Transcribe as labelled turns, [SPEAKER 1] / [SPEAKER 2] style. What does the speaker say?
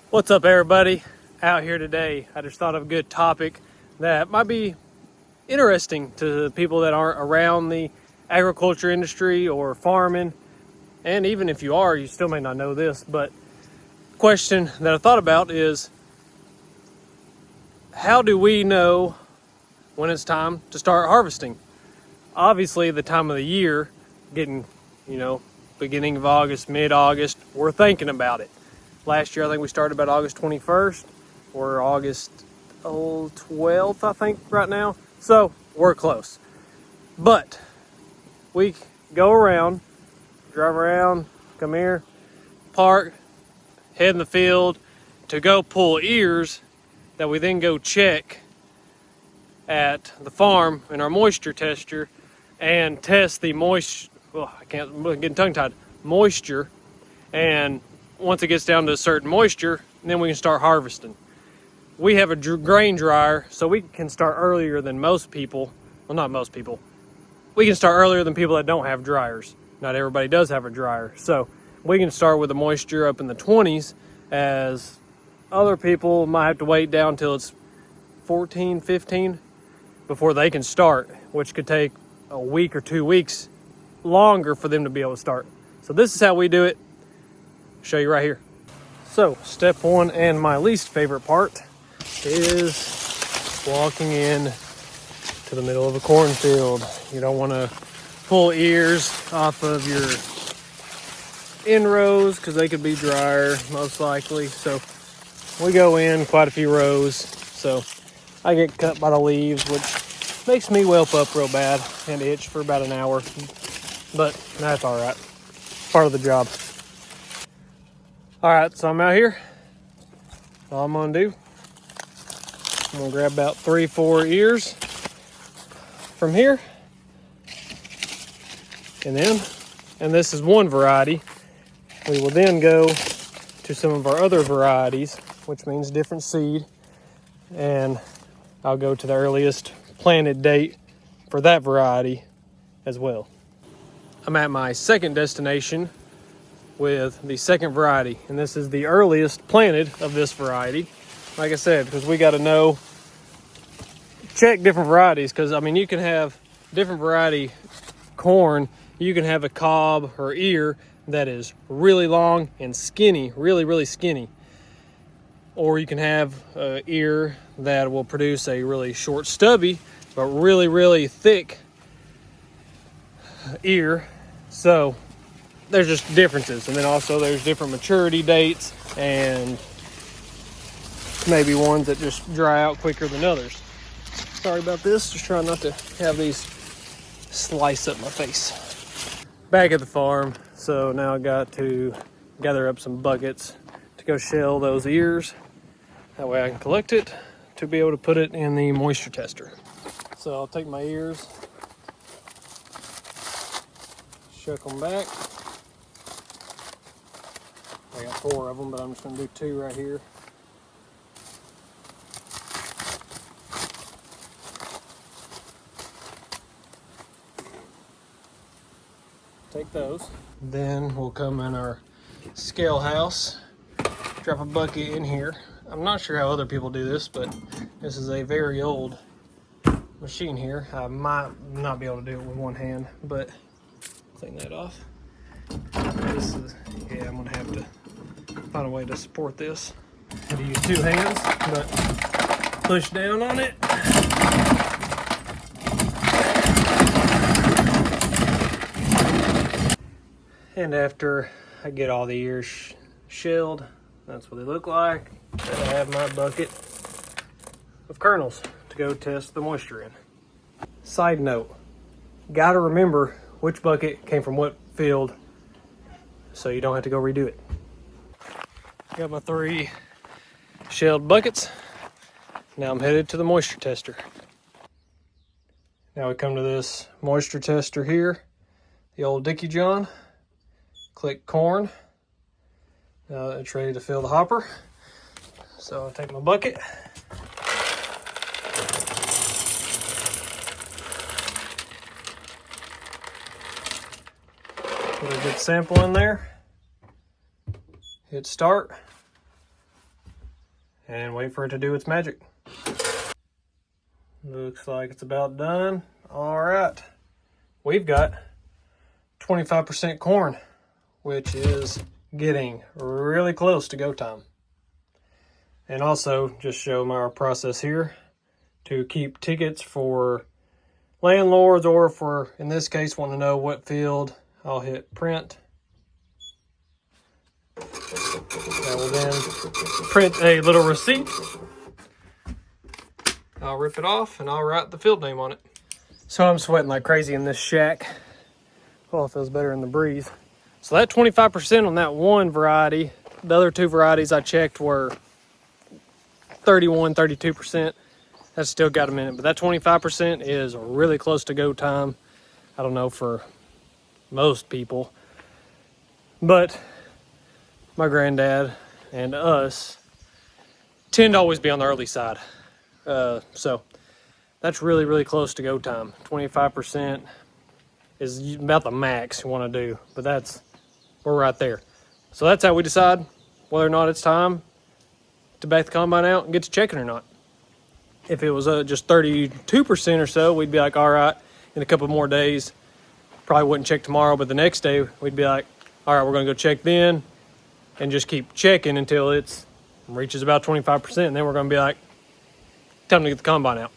[SPEAKER 1] What's up, everybody? Out here today, I just thought of a good topic that might be interesting to people that aren't around the agriculture industry or farming. And even if you are, you still may not know this. But the question that I thought about is, how do we know when it's time to start harvesting? Obviously, the time of the year, getting, beginning of August, mid-August, we're thinking about it. Last year, I think we started about August 21st. We're August 12th, I think, right now. So we're close. But we go around, drive around, come here, park, head in the field to go pull ears that we then go check at the farm in our moisture tester and test the moisture. Well, I'm getting tongue-tied. Moisture. And once it gets down to a certain moisture, then we can start harvesting. We have a grain dryer, so we can start earlier than most people. Well, not most people. We can start earlier than people that don't have dryers. Not everybody does have a dryer. So we can start with the moisture up in the 20s, as other people might have to wait down until it's 14, 15 before they can start, which could take a week or 2 weeks longer for them to be able to start. So this is how we do it. Show you right here. So step one, and my least favorite part, is walking in to the middle of a cornfield. You don't want to pull ears off of your in-rows because they could be drier most likely. So we go in quite a few rows, so I get cut by the leaves, which makes me whelp up real bad and itch for about an hour, but that's all right. Part of the job. All right, so I'm out here. All I'm gonna do, I'm gonna grab about 3-4 ears from here, and this is one variety. We will then go to some of our other varieties, which means different seed, and I'll go to the earliest planted date for that variety as well. I'm at my second destination with the second variety, and this is the earliest planted of this variety. Like I said, because we got to check different varieties, because I mean, you can have different variety corn. You can have a cob or ear that is really long and skinny, really skinny, or you can have an ear that will produce a really short, stubby, but really thick ear. So there's just differences, and then also there's different maturity dates and maybe ones that just dry out quicker than others. Sorry about this, just trying not to have these slice up my face. Back at the farm, so now I got to gather up some buckets to go shell those ears. That way I can collect it to be able to put it in the moisture tester. So I'll take my ears, shuck them back. I got 4 of them, but I'm just gonna do 2 right here. Take those. Then we'll come in our scale house, drop a bucket in here. I'm not sure how other people do this, but this is a very old machine here. I might not be able to do it with one hand, but clean that off. This is, yeah, I'm gonna have to find a way to support this. I'm gonna use 2 hands, but push down on it. And after I get all the ears shelled, that's what they look like. Then I have my bucket of kernels to go test the moisture in. Side note, gotta remember which bucket came from what field so you don't have to go redo it. Got my 3 shelled buckets. Now I'm headed to the moisture tester. Now we come to this moisture tester here, the old Dickie John. Click corn. Now it's ready to fill the hopper. So I'll take my bucket. Put a good sample in there. Hit start. and wait for it to do its magic. Looks like it's about done. All right, we've got 25% corn, which is getting really close to go time. And also just show my process here to keep tickets for landlords, or for, in this case, want to know what field, I'll hit print. That will then print a little receipt. I'll rip it off and I'll write the field name on it. So I'm sweating like crazy in this shack. Oh, it feels better in the breeze. So that 25% on that one variety, the other two varieties I checked were 31, 32%. That's still got a minute, but that 25% is really close to go time. I don't know for most people, but my granddad and us tend to always be on the early side. So that's really, really close to go time. 25% is about the max you want to do, but we're right there. So that's how we decide whether or not it's time to back the combine out and get to checking or not. If it was just 32% or so, we'd be like, all right, in a couple more days, probably wouldn't check tomorrow, but the next day we'd be like, all right, we're going to go check then, and just keep checking until it reaches about 25%, and then we're going to be like, time to get the combine out.